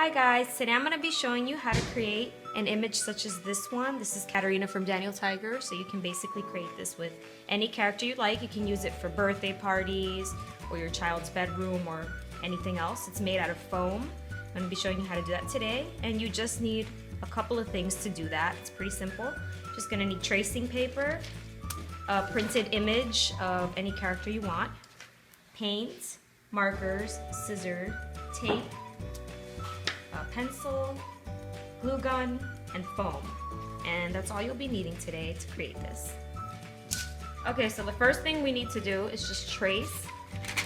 Hi guys, today I'm going to be showing you how to create an image such as this one. This is Katerina from Untitled Chapter, so you can basically create this with any character you like. You can use it for birthday parties or your child's bedroom or anything else. It's made out of foam. I'm going to be showing you how to do that today, and you just need a couple of things to do that. It's pretty simple. Just going to need tracing paper, a printed image of any character you want, paint, markers, scissors, tape, a pencil, glue gun, and foam. And that's all you'll be needing today to create this. Okay, so the first thing we need to do is just trace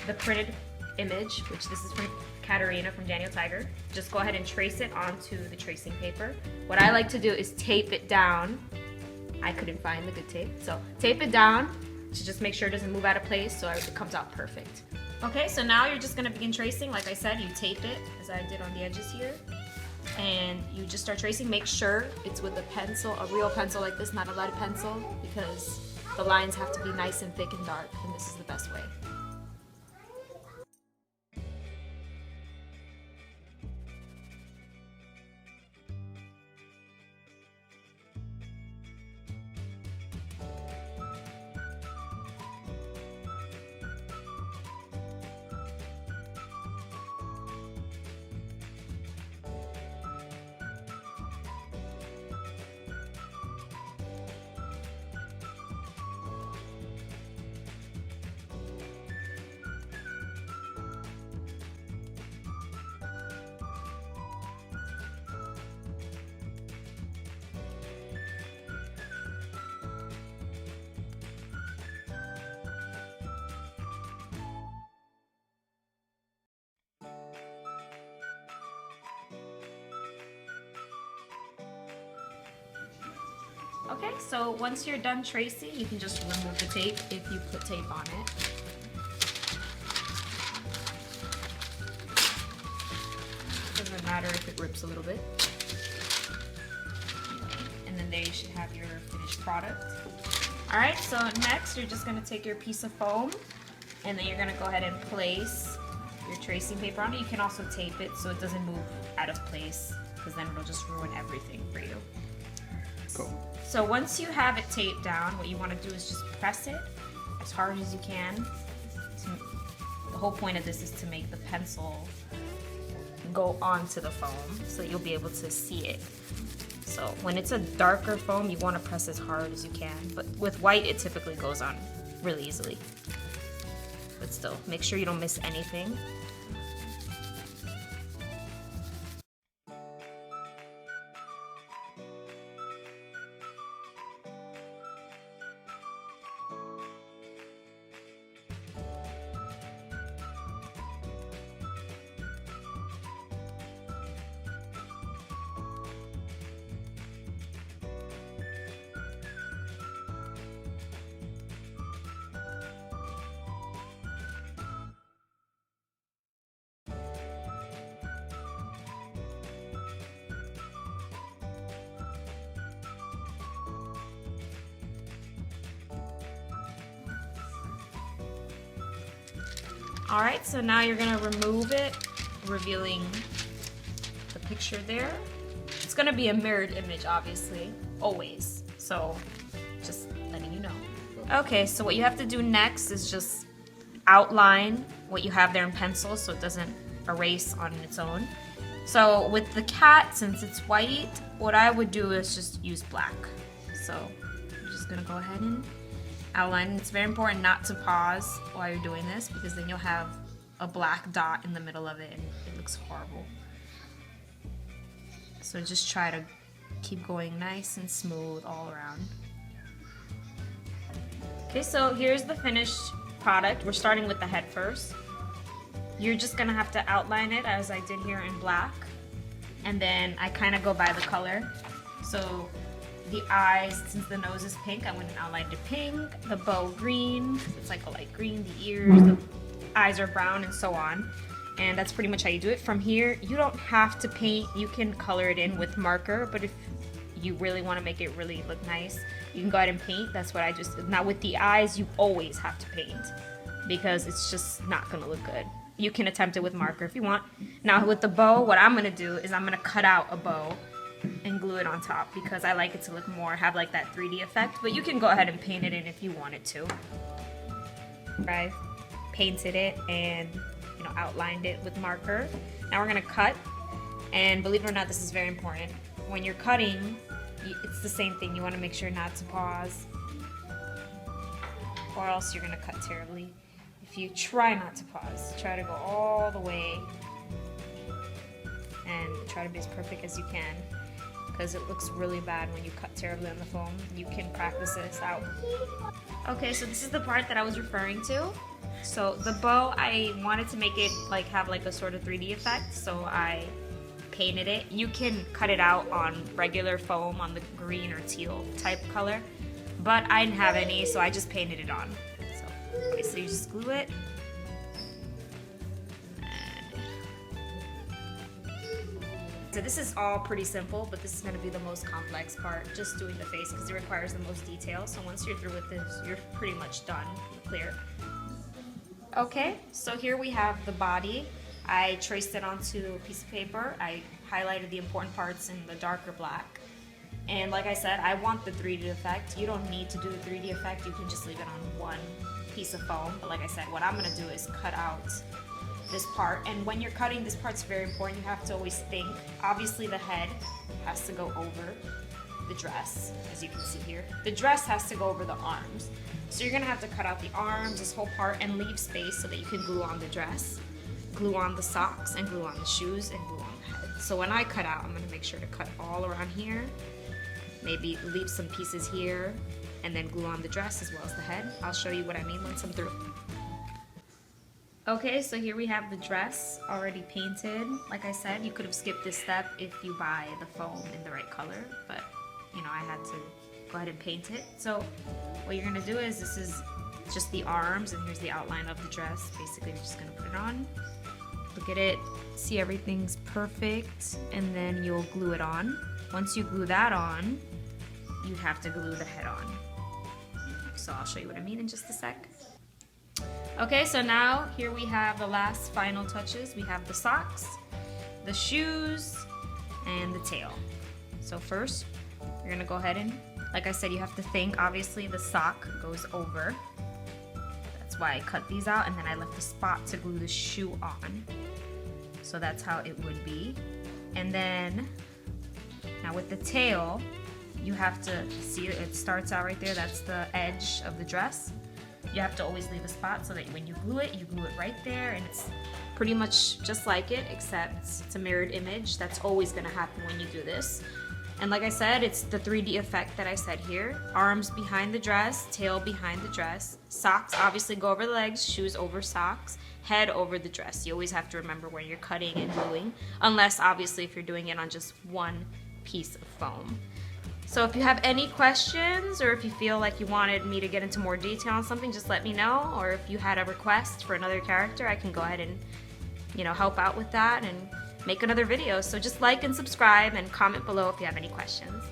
the printed image, which this is from Katerina from Untitled Chapter. Just go ahead and trace it onto the tracing paper. What I like to do is tape it down. I couldn't find the good tape, so tape it down to just make sure it doesn't move out of place so it comes out perfect. Okay, so now you're just gonna begin tracing. Like I said, you tape it, as I did on the edges here, and you just start tracing. Make sure it's with a pencil, a real pencil like this, not a lead pencil, because the lines have to be nice and thick and dark, and this is the best way. Okay, so once you're done tracing, you can just remove the tape if you put tape on it. Doesn't matter if it rips a little bit. And then there you should have your finished product. Alright, so next you're just going to take your piece of foam and then you're going to go ahead and place your tracing paper on it. You can also tape it so it doesn't move out of place, because then it'll just ruin everything for you. Cool. So once you have it taped down, what you want to do is just press it as hard as you can. The whole point of this is to make the pencil go onto the foam so you'll be able to see it. So when it's a darker foam, you want to press as hard as you can, but with white it typically goes on really easily. But still, make sure you don't miss anything. Alright, so now you're going to remove it, revealing the picture there. It's going to be a mirrored image, obviously, always. So, just letting you know. Okay, so what you have to do next is just outline what you have there in pencil so it doesn't erase on its own. So with the cat, since it's white, what I would do is just use black. So I'm just going to go ahead and outline. It's very important not to pause while you're doing this, because then you'll have a black dot in the middle of it and it looks horrible. So just try to keep going nice and smooth all around. Okay, so here's the finished product. We're starting with the head first. You're just gonna have to outline it as I did here in black, and then I kind of go by the color. So the eyes, since the nose is pink, I went and outlined it pink, the bow green, it's like a light green, the ears, the eyes are brown, and so on. And that's pretty much how you do it. From here, you don't have to paint, you can color it in with marker, but if you really want to make it really look nice, you can go ahead and paint. That's what I just did. Now with the eyes, you always have to paint, because it's just not gonna look good. you can attempt it with marker if you want. Now with the bow, what I'm gonna do is I'm gonna cut out a bow and glue it on top because I like it to look more, have like that 3D effect, but you can go ahead and paint it in if you wanted to. I've painted it and, you know, outlined it with marker. Now we're gonna cut, and believe it or not, this is very important. When you're cutting, it's the same thing. You wanna make sure not to pause, or else you're gonna cut terribly. If you try not to pause, try to go all the way and try to be as perfect as you can, because it looks really bad when you cut terribly on the foam. You can practice this out. Okay, so this is the part that I was referring to. So the bow, I wanted to make it like have like a sort of 3D effect, so I painted it. You can cut it out on regular foam on the green or teal type color, but I didn't have any, so I just painted it on. So basically you just glue it. So this is all pretty simple, but this is going to be the most complex part, just doing the face, because it requires the most detail. So once you're through with this, you're pretty much done, clear. Okay, so here we have the body. I traced it onto a piece of paper. I highlighted the important parts in the darker black. And like I said, I want the 3D effect. You don't need to do a 3D effect. You can just leave it on one piece of foam. But like I said, what I'm going to do is cut out this part, and when you're cutting, this part's very important. You have to always think. Obviously the head has to go over the dress, as you can see here. The dress has to go over the arms. So you're gonna have to cut out the arms, this whole part, and leave space so that you can glue on the dress, glue on the socks, and glue on the shoes, and glue on the head. So when I cut out, I'm gonna make sure to cut all around here, maybe leave some pieces here, and then glue on the dress as well as the head. I'll show you what I mean once I'm through. Okay, so here we have the dress already painted. Like I said, you could have skipped this step if you buy the foam in the right color, but you know, I had to go ahead and paint it. So what you're gonna do is, this is just the arms, and here's the outline of the dress. Basically, you're just gonna put it on. Look at it, see everything's perfect, and then you'll glue it on. Once you glue that on, you have to glue the head on. So I'll show you what I mean in just a sec. Okay, so now here we have the last final touches. We have the socks, the shoes, and the tail. So first, you're gonna go ahead and, like I said, you have to think. Obviously the sock goes over. That's why I cut these out, and then I left a spot to glue the shoe on. So that's how it would be. And then, now with the tail, you have to see it starts out right there. That's the edge of the dress. You have to always leave a spot so that when you glue it right there, and it's pretty much just like it, except it's a mirrored image. That's always gonna happen when you do this. And like I said, it's the 3D effect that I said here. Arms behind the dress, tail behind the dress, socks obviously go over the legs, shoes over socks, head over the dress. You always have to remember when you're cutting and gluing, unless obviously if you're doing it on just one piece of foam. So if you have any questions, or if you feel like you wanted me to get into more detail on something, just let me know. Or if you had a request for another character, I can go ahead and, you know, help out with that and make another video. So just like and subscribe and comment below if you have any questions.